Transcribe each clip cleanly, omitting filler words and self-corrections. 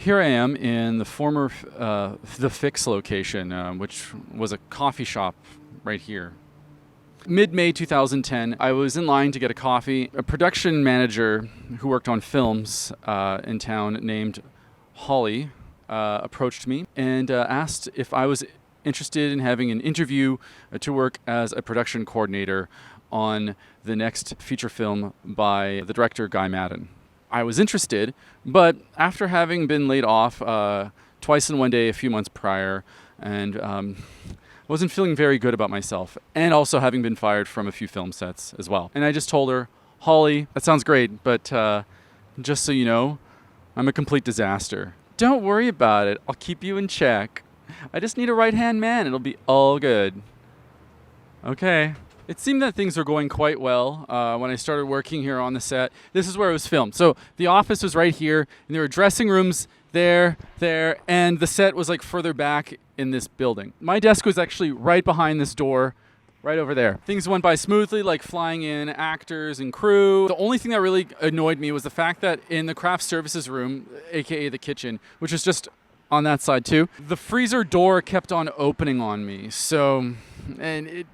Here I am in the former The Fix location, which was a coffee shop right here. Mid-May 2010, I was in line to get a coffee. A production manager who worked on films in town named Holly approached me and asked if I was interested in having an interview to work as a production coordinator on the next feature film by the director Guy Maddin. I was interested, but after having been laid off twice in one day a few months prior, and wasn't feeling very good about myself, and also having been fired from a few film sets as well. And I just told her, Holly, that sounds great, but just so you know, I'm a complete disaster. Don't worry about it. I'll keep you in check. I just need a right-hand man. It'll be all good. Okay. It seemed that things were going quite well when I started working here on the set. This is where it was filmed. So the office was right here, and there were dressing rooms there, and the set was like further back in this building. My desk was actually right behind this door, right over there. Things went by smoothly, like flying in actors and crew. The only thing that really annoyed me was the fact that in the craft services room, aka the kitchen, which is just on that side too, the freezer door kept on opening on me. And it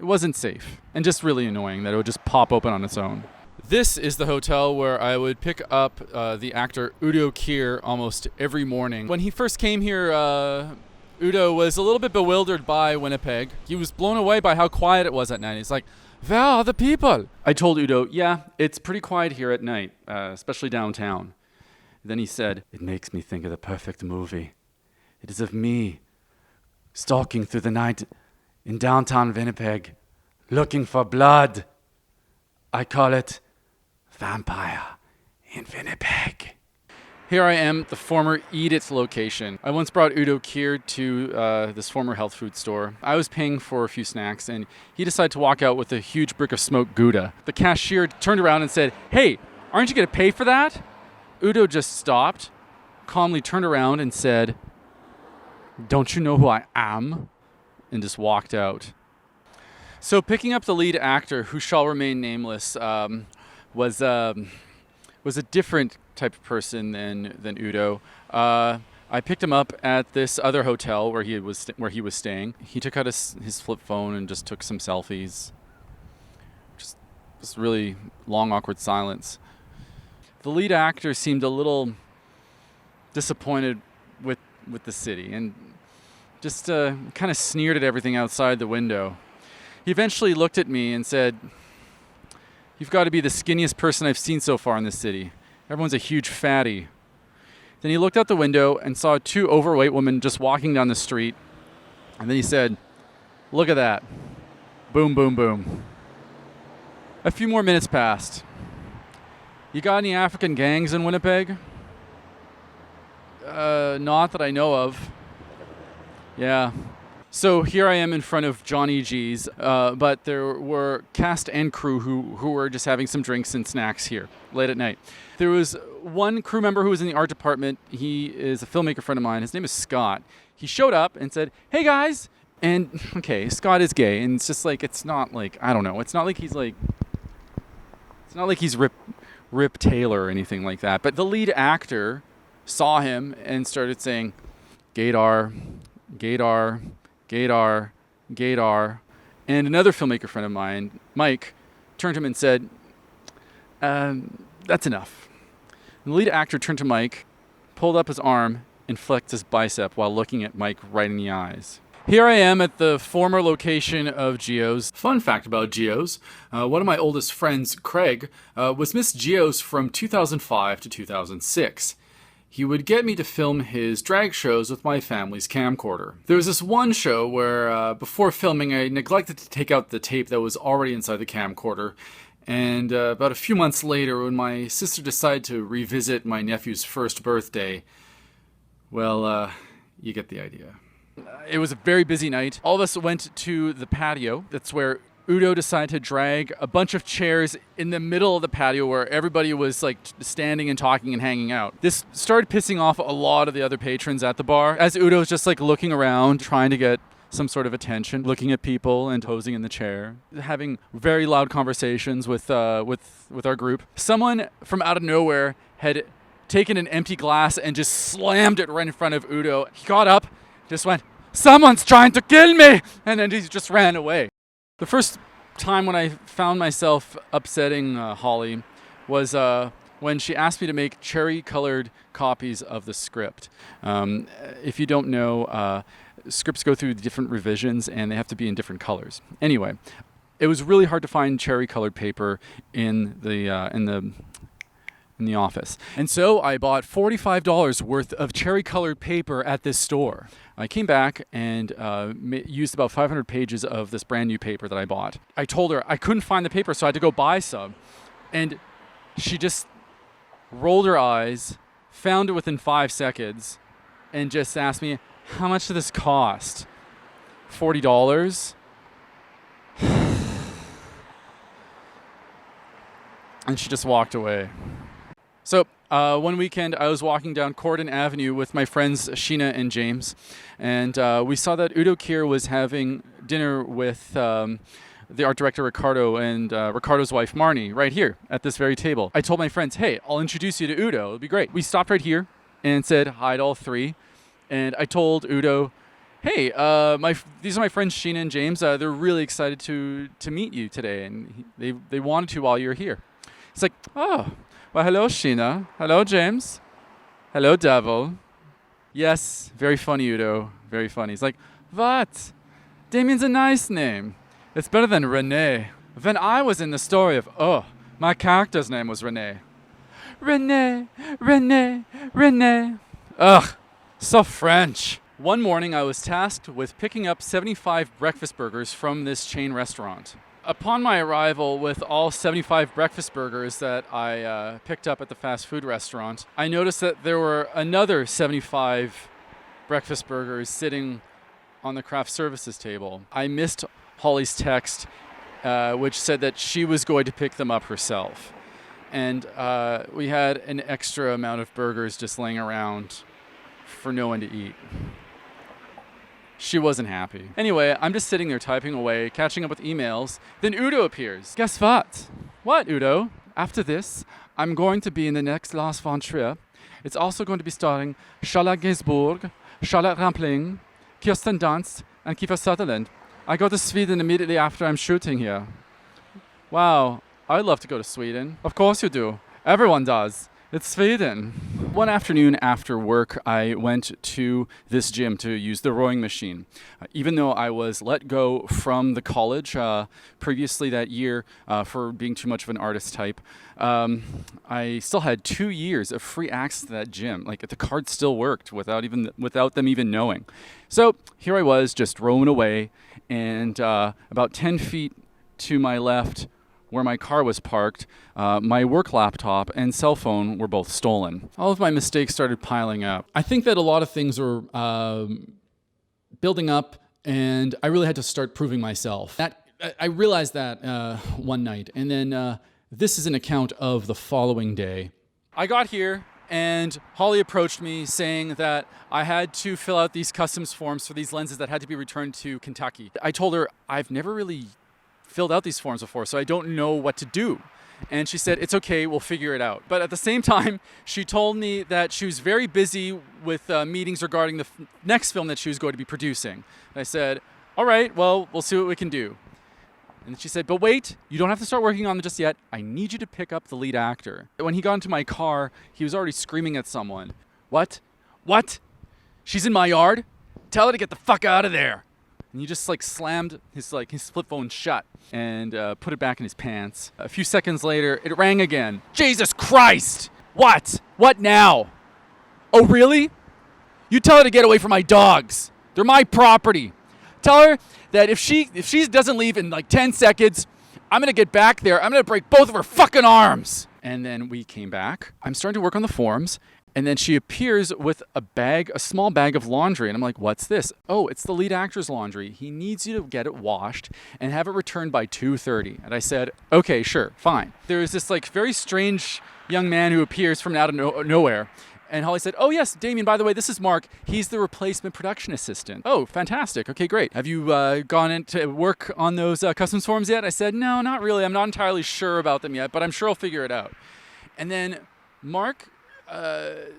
wasn't safe, and just really annoying that it would just pop open on its own. This is the hotel where I would pick up the actor Udo Kier almost every morning. When he first came here, Udo was a little bit bewildered by Winnipeg. He was blown away by how quiet it was at night. He's like, "Where are the people?" I told Udo, yeah, it's pretty quiet here at night, especially downtown. Then he said, "It makes me think of the perfect movie. It is of me stalking through the night in downtown Winnipeg, looking for blood. I call it Vampire in Winnipeg." Here I am at the former Eat It location. I once brought Udo Kier to this former health food store. I was paying for a few snacks, and he decided to walk out with a huge brick of smoked Gouda. The cashier turned around and said, "Hey, aren't you going to pay for that?" Udo just stopped, calmly turned around and said, "Don't you know who I am?" and just walked out. So picking up the lead actor, who shall remain nameless, was a different type of person than Udo. I picked him up at this other hotel where he was staying. He took out his flip phone and just took some selfies. Just this really long, awkward silence. The lead actor seemed a little disappointed with the city and just kind of sneered at everything outside the window. He eventually looked at me and said, "You've got to be the skinniest person I've seen so far in this city. Everyone's a huge fatty." Then he looked out the window and saw two overweight women just walking down the street. And then he said, "Look at that. Boom, boom, boom." A few more minutes passed. "You got any African gangs in Winnipeg?" Not that I know of." "Yeah." So here I am in front of Johnny G's, but there were cast and crew who were just having some drinks and snacks here late at night. There was one crew member who was in the art department. He is a filmmaker friend of mine. His name is Scott. He showed up and said, "Hey guys," and okay, Scott is gay, and it's just like, it's not like, I don't know, it's not like he's Rip Taylor or anything like that. But the lead actor saw him and started saying, "Gaydar, Gaydar, Gaydar, Gaydar." And another filmmaker friend of mine, Mike, turned to him and said, "That's enough." And the lead actor turned to Mike, pulled up his arm, and flexed his bicep while looking at Mike right in the eyes. Here I am at the former location of Geo's. Fun fact about Geo's, one of my oldest friends, Craig, was Miss Geo's from 2005 to 2006. He would get me to film his drag shows with my family's camcorder. There was this one show where, before filming, I neglected to take out the tape that was already inside the camcorder. And about a few months later, when my sister decided to revisit my nephew's first birthday, well, you get the idea. It was a very busy night. All of us went to the patio. That's where Udo decided to drag a bunch of chairs in the middle of the patio where everybody was like standing and talking and hanging out. This started pissing off a lot of the other patrons at the bar, as Udo was just like looking around, trying to get some sort of attention, looking at people and posing in the chair, having very loud conversations with our group. Someone from out of nowhere had taken an empty glass and just slammed it right in front of Udo. He got up, just went, "Someone's trying to kill me!" And then he just ran away. The first time when I found myself upsetting Holly was when she asked me to make cherry-colored copies of the script. If you don't know, scripts go through different revisions and they have to be in different colors. Anyway, it was really hard to find cherry-colored paper in the office. And so I bought $45 worth of cherry-colored paper at this store. I came back and used about 500 pages of this brand new paper that I bought. I told her I couldn't find the paper, so I had to go buy some. And she just rolled her eyes, found it within 5 seconds, and just asked me, "How much did this cost?" $40? And she just walked away. So one weekend, I was walking down Corden Avenue with my friends Sheena and James, and we saw that Udo Kier was having dinner with the art director Ricardo and Ricardo's wife Marnie right here at this very table. I told my friends, "Hey, I'll introduce you to Udo. It'll be great." We stopped right here and said hi to all three, and I told Udo, "Hey, these are my friends Sheena and James. They're really excited to meet you today, and they wanted to while you're here." It's like, "Oh. Well, hello, Sheena. Hello, James. Hello, Devil." "Yes, very funny, Udo. Very funny." He's like, "What? Damien's a nice name. It's better than Renee. When I was in the story of my character's name was Renee. Renee, Renee, Renee. Ugh, so French." One morning, I was tasked with picking up 75 breakfast burgers from this chain restaurant. Upon my arrival with all 75 breakfast burgers that I picked up at the fast food restaurant, I noticed that there were another 75 breakfast burgers sitting on the craft services table. I missed Holly's text, which said that she was going to pick them up herself. And we had an extra amount of burgers just laying around for no one to eat. She wasn't happy. Anyway, I'm just sitting there typing away, catching up with emails. Then Udo appears. "Guess what?" "What, Udo?" "After this, I'm going to be in the next Lars von Trier. It's also going to be starring Charlotte Gainsbourg, Charlotte Rampling, Kirsten Dunst, and Kiefer Sutherland. I go to Sweden immediately after I'm shooting here." "Wow, I'd love to go to Sweden." "Of course you do. Everyone does. It's Sweden." One afternoon after work, I went to this gym to use the rowing machine. Even though I was let go from the college previously that year for being too much of an artist type, I still had 2 years of free access to that gym. Like, the card still worked without them even knowing. So here I was, just roaming away, and about 10 feet to my left, where my car was parked, my work laptop and cell phone were both stolen. All of my mistakes started piling up. I think that a lot of things were building up, and I really had to start proving myself. I realized that one night, and then this is an account of the following day. I got here, and Holly approached me saying that I had to fill out these customs forms for these lenses that had to be returned to Kentucky. I told her I've never really filled out these forms before, so I don't know what to do. And she said, "It's okay, we'll figure it out." But at the same time, she told me that she was very busy with meetings regarding the next film that she was going to be producing. And I said, "All right, well, we'll see what we can do." And she said, "But wait, you don't have to start working on it just yet. I need you to pick up the lead actor." When he got into my car, he was already screaming at someone. What? "What? She's in my yard? Tell her to get the fuck out of there." And he just slammed his flip phone shut and put it back in his pants. A few seconds later, it rang again. "Jesus Christ! What? What now? Oh, really? You tell her to get away from my dogs. They're my property. Tell her that if she doesn't leave in 10 seconds, I'm going to get back there. I'm going to break both of her fucking arms." And then we came back. I'm starting to work on the forms. And then she appears with a small bag of laundry. And I'm like, "What's this?" "Oh, it's the lead actor's laundry. He needs you to get it washed and have it returned by 2:30. And I said, "Okay, sure, fine." There's this very strange young man who appears from out of nowhere. And Holly said, "Oh, yes, Damien, by the way, this is Mark. He's the replacement production assistant." "Oh, fantastic. Okay, great. Have you gone into work on those customs forms yet?" I said, "No, not really. I'm not entirely sure about them yet, but I'm sure I'll figure it out." And then Mark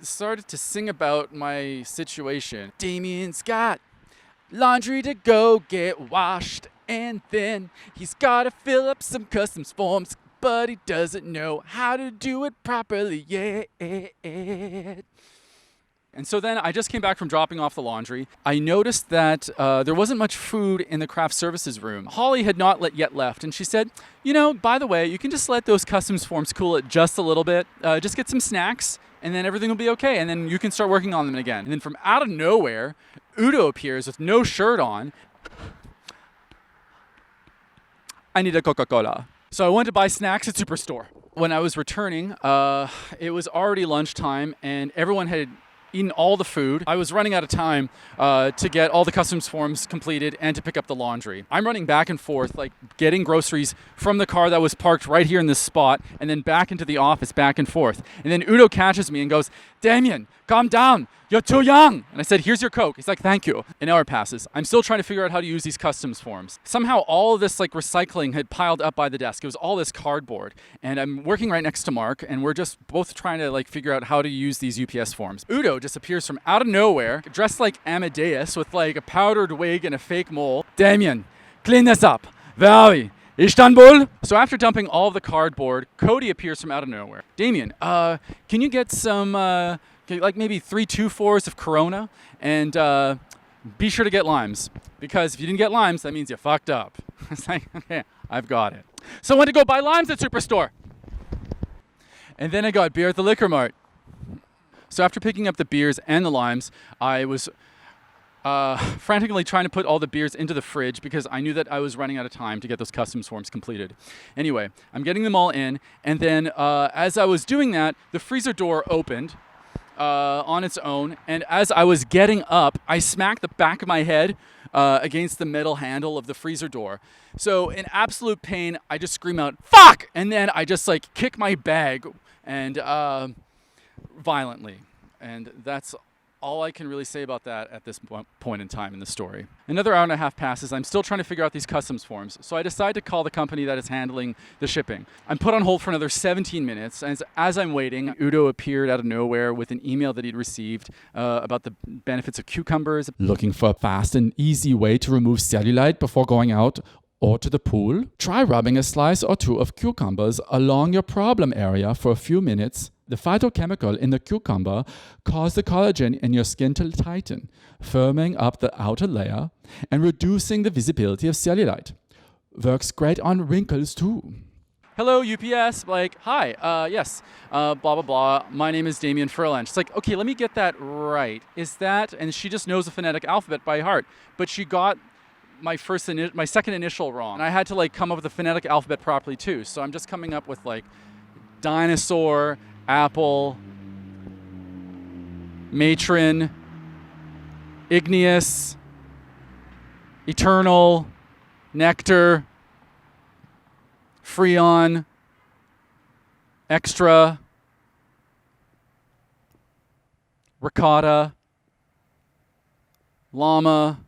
started to sing about my situation. Damien's got laundry to go get washed, and then he's gotta fill up some customs forms, but he doesn't know how to do it properly yet. And so then I just came back from dropping off the laundry. I noticed that there wasn't much food in the craft services room. Holly had not yet left, and she said, by the way, you can just let those customs forms cool it just a little bit. Just get some snacks, and then everything will be okay, and then you can start working on them again. And then from out of nowhere, Udo appears with no shirt on. I need a Coca-Cola. So I went to buy snacks at Superstore. When I was returning, it was already lunchtime, and everyone had eaten all the food. I was running out of time to get all the customs forms completed and to pick up the laundry. I'm running back and forth, like getting groceries from the car that was parked right here in this spot and then back into the office, back and forth. And then Udo catches me and goes, "Damien, calm down. You're too young." And I said, "Here's your Coke." He's like, "Thank you." An hour passes. I'm still trying to figure out how to use these customs forms. Somehow all of this recycling had piled up by the desk. It was all this cardboard. And I'm working right next to Mark, and we're just both trying to figure out how to use these UPS forms. Udo just appears from out of nowhere, dressed like Amadeus with a powdered wig and a fake mole. "Damien, clean this up. Where are we? Istanbul?" So after dumping all of the cardboard, Cody appears from out of nowhere. "Damien, can you get some, maybe 3 2-4s of Corona, and be sure to get limes, because if you didn't get limes, that means you fucked up." It's like, okay, I've got it. So I went to go buy limes at Superstore. And then I got beer at the Liquor Mart. So after picking up the beers and the limes, I was frantically trying to put all the beers into the fridge because I knew that I was running out of time to get those customs forms completed. Anyway, I'm getting them all in, and then as I was doing that, the freezer door opened on its own, and as I was getting up, I smacked the back of my head against the metal handle of the freezer door. So in absolute pain, I just scream out, "Fuck!" And then I just kick my bag and violently. And that's all I can really say about that at this point in time in the story. Another hour and a half passes. I'm still trying to figure out these customs forms. So I decide to call the company that is handling the shipping. I'm put on hold for another 17 minutes. And as I'm waiting, Udo appeared out of nowhere with an email that he'd received about the benefits of cucumbers. Looking for a fast and easy way to remove cellulite before going out or to the pool? Try rubbing a slice or two of cucumbers along your problem area for a few minutes. The phytochemical in the cucumber causes the collagen in your skin to tighten, firming up the outer layer and reducing the visibility of cellulite. Works great on wrinkles too. "Hello, UPS." "Hi, yes, blah, blah, blah. My name is Damien Ferland." She's like, "Okay, let me get that right. Is that," and she just knows the phonetic alphabet by heart, but she got my second initial wrong. And I had to come up with the phonetic alphabet properly too. So I'm just coming up with dinosaur, apple, matron, igneous, eternal, nectar, freon, extra, ricotta, llama,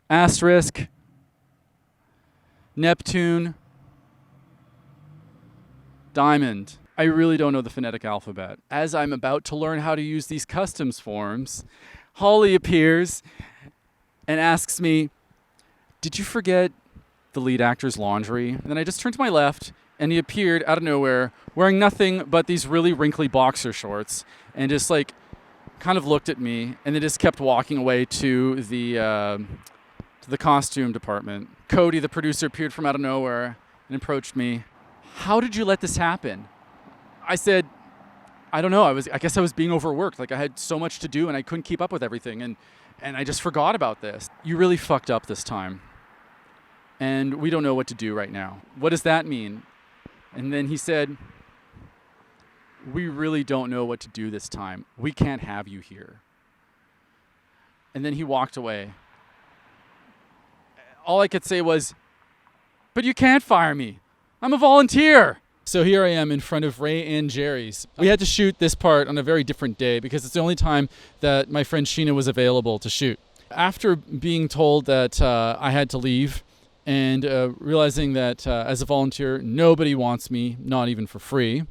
asterisk, Neptune, diamond. I really don't know the phonetic alphabet. As I'm about to learn how to use these customs forms, Holly appears and asks me, "Did you forget the lead actor's laundry?" And then I just turned to my left, and he appeared out of nowhere wearing nothing but these really wrinkly boxer shorts, and just kind of looked at me, and then just kept walking away to the costume department. Cody, the producer, appeared from out of nowhere and approached me. "How did you let this happen?" I said, "I don't know. I guess I was being overworked. I had so much to do and I couldn't keep up with everything, and I just forgot about this. You really fucked up this time. And we don't know what to do right now." "What does that mean?" And then he said, "We really don't know what to do this time. We can't have you here." And then he walked away. All I could say was, "But you can't fire me. I'm a volunteer." So here I am in front of Ray and Jerry's. We had to shoot this part on a very different day because it's the only time that my friend Sheena was available to shoot. After being told that I had to leave and realizing that as a volunteer, nobody wants me, not even for free,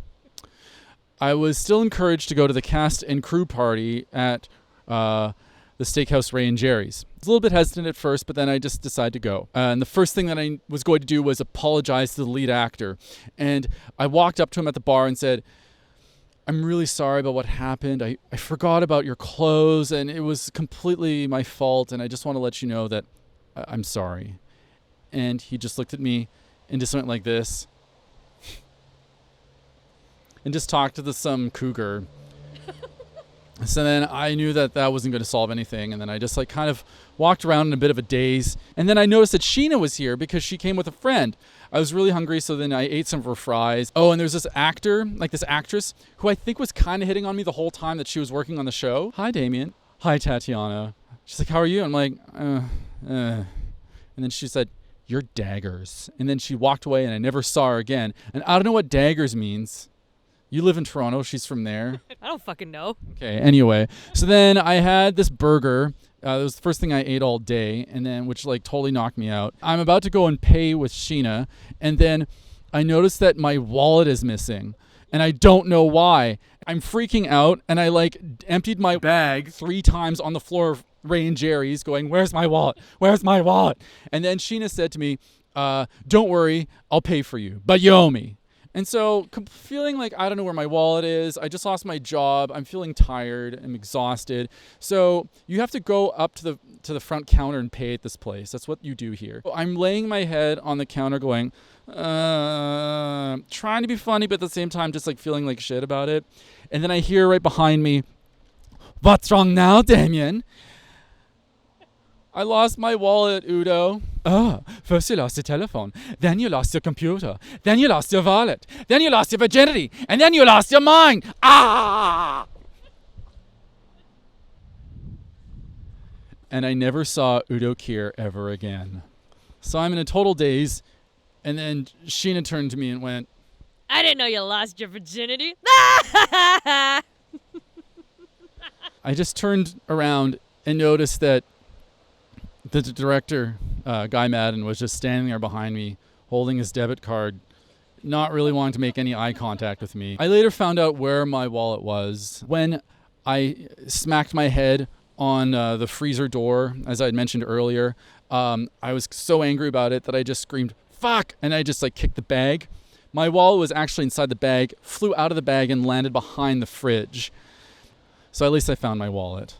I was still encouraged to go to the cast and crew party at the Steakhouse Ray and Jerry's. I was a little bit hesitant at first, but then I just decided to go. And the first thing that I was going to do was apologize to the lead actor. And I walked up to him at the bar and said, I'm really sorry about what happened. I forgot about your clothes, and it was completely my fault, and I just want to let you know that I'm sorry. And he just looked at me and just went like this. And just talked to some cougar. So then I knew that wasn't going to solve anything. And then I just like kind of walked around in a bit of a daze. And then I noticed that Sheena was here because she came with a friend. I was really hungry, so then I ate some of her fries. Oh, and there's this actress, who I think was kind of hitting on me the whole time that she was working on the show. Hi, Damien. Hi, Tatiana. She's like, how are you? I'm like, And then she said, you're daggers. And then she walked away and I never saw her again. And I don't know what daggers means. You live in Toronto. She's from there. I don't fucking know. Okay, anyway. So then I had this burger. That was the first thing I ate all day, and then which like totally knocked me out. I'm about to go and pay with Sheena, and then I noticed that my wallet is missing, and I don't know why. I'm freaking out, and I like emptied my bag 3 times on the floor of Ray and Jerry's going, where's my wallet? Where's my wallet? And then Sheena said to me, don't worry, I'll pay for you, but you owe me. And so feeling like I don't know where my wallet is. I just lost my job. I'm feeling tired. I'm exhausted. So you have to go up to the front counter and pay at this place. That's what you do here. I'm laying my head on the counter going, trying to be funny, but at the same time just like feeling like shit about it. And then I hear right behind me, what's wrong now, Damien? I lost my wallet, Udo. First you lost your telephone, then you lost your computer, then you lost your wallet, then you lost your virginity, and then you lost your mind. Ah! And I never saw Udo Kier ever again. So I'm in a total daze, and then Sheena turned to me and went, I didn't know you lost your virginity. I just turned around and noticed that the director, Guy Madden, was just standing there behind me, holding his debit card, not really wanting to make any eye contact with me. I later found out where my wallet was when I smacked my head on the freezer door, as I had mentioned earlier. I was so angry about it that I just screamed, fuck! And I just like kicked the bag. My wallet was actually inside the bag, flew out of the bag and landed behind the fridge. So at least I found my wallet.